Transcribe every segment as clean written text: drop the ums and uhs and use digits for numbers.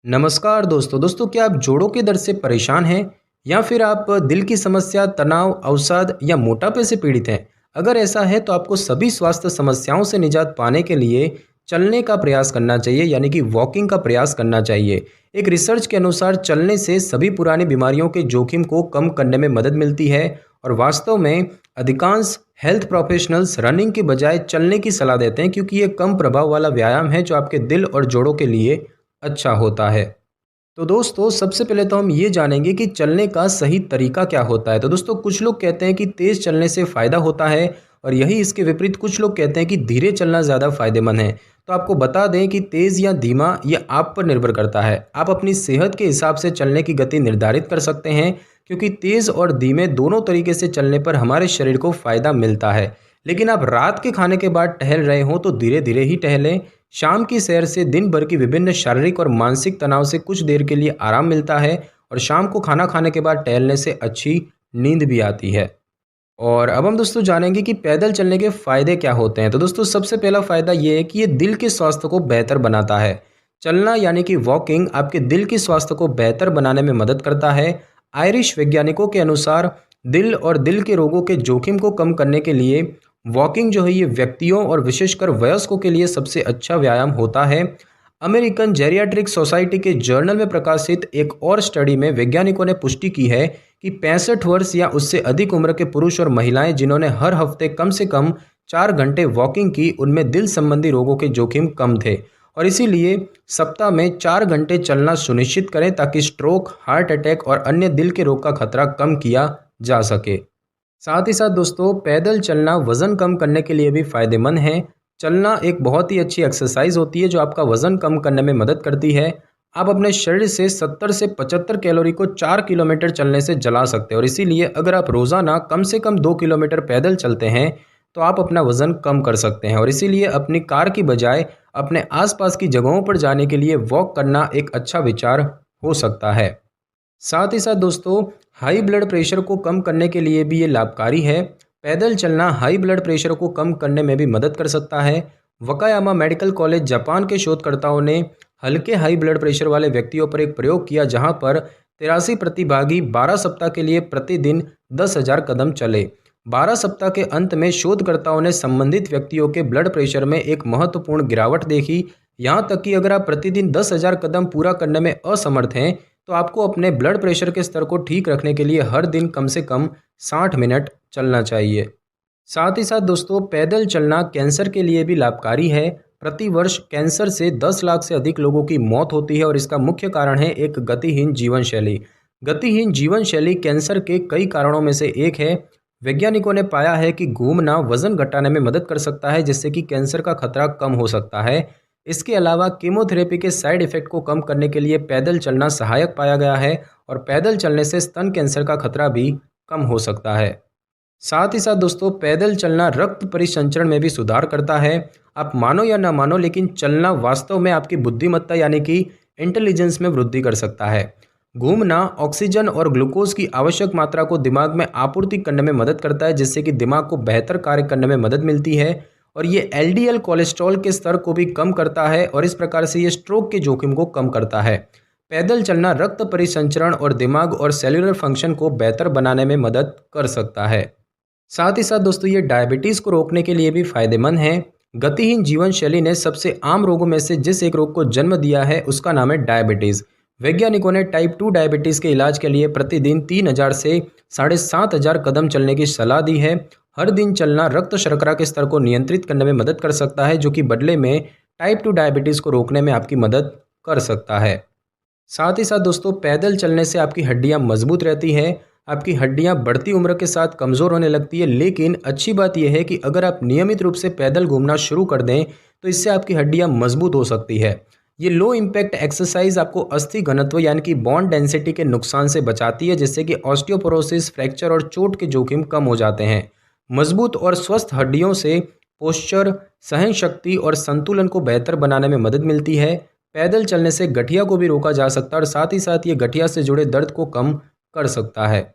नमस्कार दोस्तों क्या आप जोड़ों के दर्द से परेशान हैं या फिर आप दिल की समस्या, तनाव, अवसाद या मोटापे से पीड़ित हैं? अगर ऐसा है तो आपको सभी स्वास्थ्य समस्याओं से निजात पाने के लिए चलने का प्रयास करना चाहिए, यानी कि वॉकिंग का प्रयास करना चाहिए। एक रिसर्च के अनुसार चलने से सभी पुरानी बीमारियों के जोखिम को कम करने में मदद मिलती है और वास्तव में अधिकांश हेल्थ प्रोफेशनल्स रनिंग के बजाय चलने की सलाह देते हैं, क्योंकि ये कम प्रभाव वाला व्यायाम है जो आपके दिल और जोड़ों के लिए अच्छा होता है। तो दोस्तों सबसे पहले तो हम ये जानेंगे कि चलने का सही तरीका क्या होता है। तो दोस्तों कुछ लोग कहते हैं कि तेज़ चलने से फ़ायदा होता है और यही इसके विपरीत कुछ लोग कहते हैं कि धीरे चलना ज़्यादा फ़ायदेमंद है। तो आपको बता दें कि तेज़ या धीमा ये आप पर निर्भर करता है। आप अपनी सेहत के हिसाब से चलने की गति निर्धारित कर सकते हैं, क्योंकि तेज़ और धीमे दोनों तरीके से चलने पर हमारे शरीर को फ़ायदा मिलता है। लेकिन आप रात के खाने के बाद टहल रहे हों तो धीरे धीरे ही टहलें। शाम की सैर से दिन भर की विभिन्न शारीरिक और मानसिक तनाव से कुछ देर के लिए आराम मिलता है और शाम को खाना खाने के बाद टहलने से अच्छी नींद भी आती है। और अब हम दोस्तों जानेंगे कि पैदल चलने के फ़ायदे क्या होते हैं। तो दोस्तों सबसे पहला फ़ायदा ये है कि ये दिल के स्वास्थ्य को बेहतर बनाता है। चलना यानी कि वॉकिंग आपके दिल के स्वास्थ्य को बेहतर बनाने में मदद करता है। आयरिश वैज्ञानिकों के अनुसार दिल और दिल के रोगों के जोखिम को कम करने के लिए वॉकिंग जो है ये व्यक्तियों और विशेषकर वयस्कों के लिए सबसे अच्छा व्यायाम होता है। अमेरिकन जेरियाट्रिक सोसाइटी के जर्नल में प्रकाशित एक और स्टडी में वैज्ञानिकों ने पुष्टि की है कि 65 वर्ष या उससे अधिक उम्र के पुरुष और महिलाएं जिन्होंने हर हफ्ते कम से कम 4 घंटे वॉकिंग की, उनमें दिल संबंधी रोगों के जोखिम कम थे। और इसीलिए सप्ताह में 4 घंटे चलना सुनिश्चित करें ताकि स्ट्रोक, हार्ट अटैक और अन्य दिल के रोग का खतरा कम किया जा सके। साथ ही साथ दोस्तों पैदल चलना वज़न कम करने के लिए भी फ़ायदेमंद है। चलना एक बहुत ही अच्छी एक्सरसाइज होती है जो आपका वज़न कम करने में मदद करती है। आप अपने शरीर से 70 से 75 कैलोरी को 4 किलोमीटर चलने से जला सकते हैं और इसीलिए अगर आप रोज़ाना कम से कम 2 किलोमीटर पैदल चलते हैं तो आप अपना वज़न कम कर सकते हैं। और इसीलिए अपनी कार की बजाय अपने आसपास की जगहों पर जाने के लिए वॉक करना एक अच्छा विचार हो सकता है। साथ ही साथ दोस्तों हाई ब्लड प्रेशर को कम करने के लिए भी ये लाभकारी है। पैदल चलना हाई ब्लड प्रेशर को कम करने में भी मदद कर सकता है। वकायामा मेडिकल कॉलेज जापान के शोधकर्ताओं ने हल्के हाई ब्लड प्रेशर वाले व्यक्तियों पर एक प्रयोग किया जहां पर 83 प्रतिभागी 12 सप्ताह के लिए प्रतिदिन 10,000 कदम चले। 12 सप्ताह के अंत में शोधकर्ताओं ने संबंधित व्यक्तियों के ब्लड प्रेशर में एक महत्वपूर्ण गिरावट देखी। यहाँ तक कि अगर आप प्रतिदिन 10,000 कदम पूरा करने में असमर्थ हैं तो आपको अपने ब्लड प्रेशर के स्तर को ठीक रखने के लिए हर दिन कम से कम 60 मिनट चलना चाहिए। साथ ही साथ दोस्तों पैदल चलना कैंसर के लिए भी लाभकारी है। प्रति वर्ष कैंसर से 10 लाख से अधिक लोगों की मौत होती है और इसका मुख्य कारण है एक गतिहीन जीवन शैली। गतिहीन जीवन शैली कैंसर के कई कारणों में से एक है। वैज्ञानिकों ने पाया है कि घूमना वजन घटाने में मदद कर सकता है, जिससे कि कैंसर का खतरा कम हो सकता है। इसके अलावा कीमोथेरेपी के साइड इफ़ेक्ट को कम करने के लिए पैदल चलना सहायक पाया गया है और पैदल चलने से स्तन कैंसर का खतरा भी कम हो सकता है। साथ ही साथ दोस्तों पैदल चलना रक्त परिसंचरण में भी सुधार करता है। आप मानो या ना मानो, लेकिन चलना वास्तव में आपकी बुद्धिमत्ता यानी कि इंटेलिजेंस में वृद्धि कर सकता है। घूमना ऑक्सीजन और ग्लूकोज की आवश्यक मात्रा को दिमाग में आपूर्ति करने में मदद करता है, जिससे कि दिमाग को बेहतर कार्य करने में मदद मिलती है और ये एलडीएल कोलेस्ट्रॉल के स्तर को भी कम करता है और इस प्रकार से ये स्ट्रोक के जोखिम को कम करता है। पैदल चलना रक्त परिसंचरण और दिमाग और सेल्युलर फंक्शन को बेहतर बनाने में मदद कर सकता है। साथ ही साथ दोस्तों ये डायबिटीज़ को रोकने के लिए भी फायदेमंद है। गतिहीन जीवन शैली ने सबसे आम रोगों में से जिस एक रोग को जन्म दिया है उसका नाम है डायबिटीज़। वैज्ञानिकों ने टाइप 2 डायबिटीज़ के इलाज के लिए प्रतिदिन 3,000 से 7,500 कदम चलने की सलाह दी है। हर दिन चलना रक्त शर्करा के स्तर को नियंत्रित करने में मदद कर सकता है, जो कि बदले में टाइप 2 डायबिटीज़ को रोकने में आपकी मदद कर सकता है। साथ ही साथ दोस्तों पैदल चलने से आपकी हड्डियां मजबूत रहती हैं। आपकी हड्डियां बढ़ती उम्र के साथ कमज़ोर होने लगती है, लेकिन अच्छी बात यह है कि अगर आप नियमित रूप से पैदल घूमना शुरू कर दें तो इससे आपकी हड्डियां मजबूत हो सकती है। ये लो इम्पैक्ट एक्सरसाइज आपको अस्थि घनत्व यानी कि बोन डेंसिटी के नुकसान से बचाती है, जिससे कि ऑस्टियोपोरोसिस, फ्रैक्चर और चोट के जोखिम कम हो जाते हैं। मजबूत और स्वस्थ हड्डियों से पोस्चर, सहन शक्ति और संतुलन को बेहतर बनाने में मदद मिलती है। पैदल चलने से गठिया को भी रोका जा सकता है और साथ ही साथ ये गठिया से जुड़े दर्द को कम कर सकता है।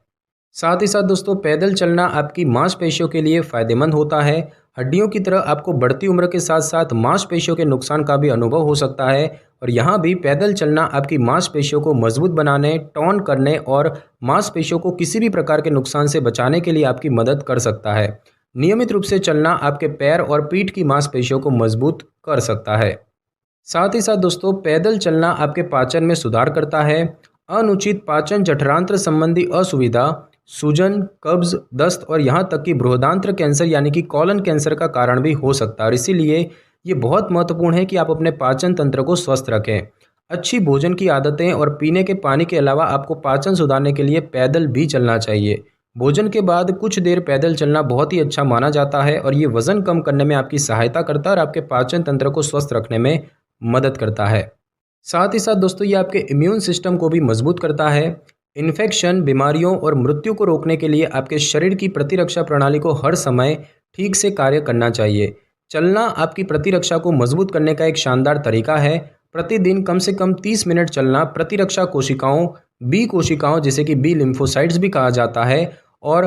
साथ ही साथ दोस्तों पैदल चलना आपकी मांसपेशियों के लिए फ़ायदेमंद होता है। हड्डियों की तरह आपको बढ़ती उम्र के साथ साथ मांसपेशियों के नुकसान का भी अनुभव हो सकता है और यहाँ भी पैदल चलना आपकी मांसपेशियों को मजबूत बनाने, टोन करने और मांसपेशियों को किसी भी प्रकार के नुकसान से बचाने के लिए आपकी मदद कर सकता है। नियमित रूप से चलना आपके पैर और पीठ की मांसपेशियों को मजबूत कर सकता है। साथ ही साथ दोस्तों, पैदल चलना आपके पाचन में सुधार करता है। अनुचित पाचन जठरांत्र संबंधी असुविधा, सूजन, कब्ज, दस्त और यहाँ तक कि बृहदांत्र कैंसर यानी कि कॉलन कैंसर का कारण भी हो सकता है और इसीलिए ये बहुत महत्वपूर्ण है कि आप अपने पाचन तंत्र को स्वस्थ रखें। अच्छी भोजन की आदतें और पीने के पानी के अलावा आपको पाचन सुधारने के लिए पैदल भी चलना चाहिए। भोजन के बाद कुछ देर पैदल चलना बहुत ही अच्छा माना जाता है और ये वज़न कम करने में आपकी सहायता करता है और आपके पाचन तंत्र को स्वस्थ रखने में मदद करता है। साथ ही साथ दोस्तों, ये आपके इम्यून सिस्टम को भी मजबूत करता है। इन्फेक्शन, बीमारियों और मृत्यु को रोकने के लिए आपके शरीर की प्रतिरक्षा प्रणाली को हर समय ठीक से कार्य करना चाहिए। चलना आपकी प्रतिरक्षा को मजबूत करने का एक शानदार तरीका है। प्रतिदिन कम से कम 30 मिनट चलना प्रतिरक्षा कोशिकाओं, बी कोशिकाओं जिसे कि बी लिम्फोसाइट्स भी कहा जाता है, और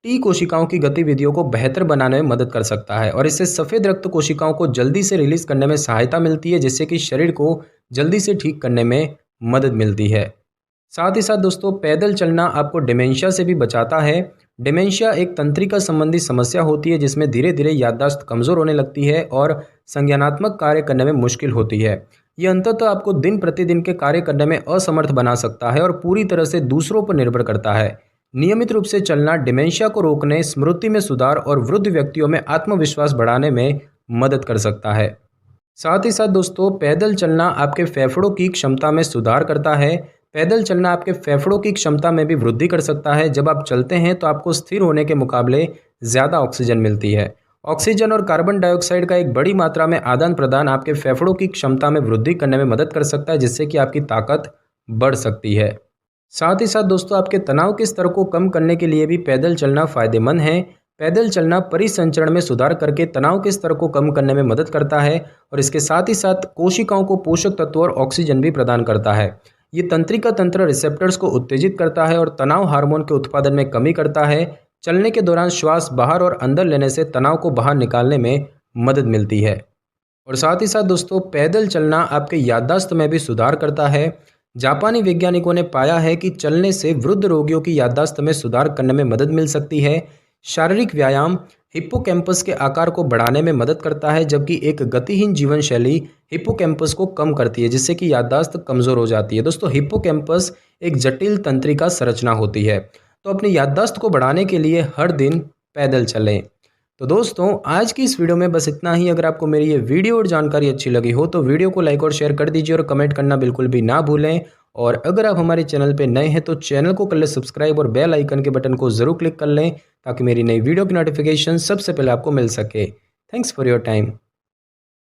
टी कोशिकाओं की गतिविधियों को बेहतर बनाने में मदद कर सकता है और इससे सफ़ेद रक्त कोशिकाओं को जल्दी से रिलीज करने में सहायता मिलती है, जिससे कि शरीर को जल्दी से ठीक करने में मदद मिलती है। साथ ही साथ दोस्तों, पैदल चलना आपको डिमेंशिया से भी बचाता है। डिमेंशिया एक तंत्रिका संबंधी समस्या होती है जिसमें धीरे धीरे याददाश्त कमज़ोर होने लगती है और संज्ञानात्मक कार्य करने में मुश्किल होती है। ये अंततः आपको दिन प्रतिदिन के कार्य करने में असमर्थ बना सकता है और पूरी तरह से दूसरों पर निर्भर करता है। नियमित रूप से चलना डिमेंशिया को रोकने, स्मृति में सुधार और वृद्ध व्यक्तियों में आत्मविश्वास बढ़ाने में मदद कर सकता है। साथ ही साथ दोस्तों, पैदल चलना आपके फेफड़ों की क्षमता में सुधार करता है। पैदल चलना आपके फेफड़ों की क्षमता में भी वृद्धि कर सकता है। जब आप चलते हैं तो आपको स्थिर होने के मुकाबले ज़्यादा ऑक्सीजन मिलती है। ऑक्सीजन और कार्बन डाइऑक्साइड का एक बड़ी मात्रा में आदान प्रदान आपके फेफड़ों की क्षमता में वृद्धि करने में मदद कर सकता है, जिससे कि आपकी ताकत बढ़ सकती है। साथ ही साथ दोस्तों, आपके तनाव के स्तर को कम करने के लिए भी पैदल चलना फ़ायदेमंद है। पैदल चलना परिसंचरण में सुधार करके तनाव के स्तर को कम करने में मदद करता है और इसके साथ ही साथ कोशिकाओं को पोषक तत्व और ऑक्सीजन भी प्रदान करता है। ये तंत्रिका तंत्र रिसेप्टर्स को उत्तेजित करता है और तनाव हार्मोन के उत्पादन में कमी करता है। चलने के दौरान श्वास बाहर और अंदर लेने से तनाव को बाहर निकालने में मदद मिलती है। और साथ ही साथ दोस्तों, पैदल चलना आपके याददाश्त में भी सुधार करता है। जापानी वैज्ञानिकों ने पाया है कि चलने से वृद्ध रोगियों की याददाश्त में सुधार करने में मदद मिल सकती है। शारीरिक व्यायाम हिप्पोकैम्पस के आकार को बढ़ाने में मदद करता है, जबकि एक गतिहीन जीवन शैली हिप्पोकैम्पस को कम करती है, जिससे कि याददाश्त कमज़ोर हो जाती है। दोस्तों, हिप्पोकैम्पस एक जटिल तंत्रिका संरचना होती है, तो अपनी याददाश्त को बढ़ाने के लिए हर दिन पैदल चलें। तो दोस्तों, आज की इस वीडियो में बस इतना ही। अगर आपको मेरी ये वीडियो और जानकारी अच्छी लगी हो तो वीडियो को लाइक और शेयर कर दीजिए और कमेंट करना बिल्कुल भी ना भूलें। और अगर आप हमारे चैनल पे नए हैं तो चैनल को कर लें सब्सक्राइब और बेल आइकन के बटन को ज़रूर क्लिक कर लें, ताकि मेरी नई वीडियो की नोटिफिकेशन सबसे पहले आपको मिल सके। Thanks for your time.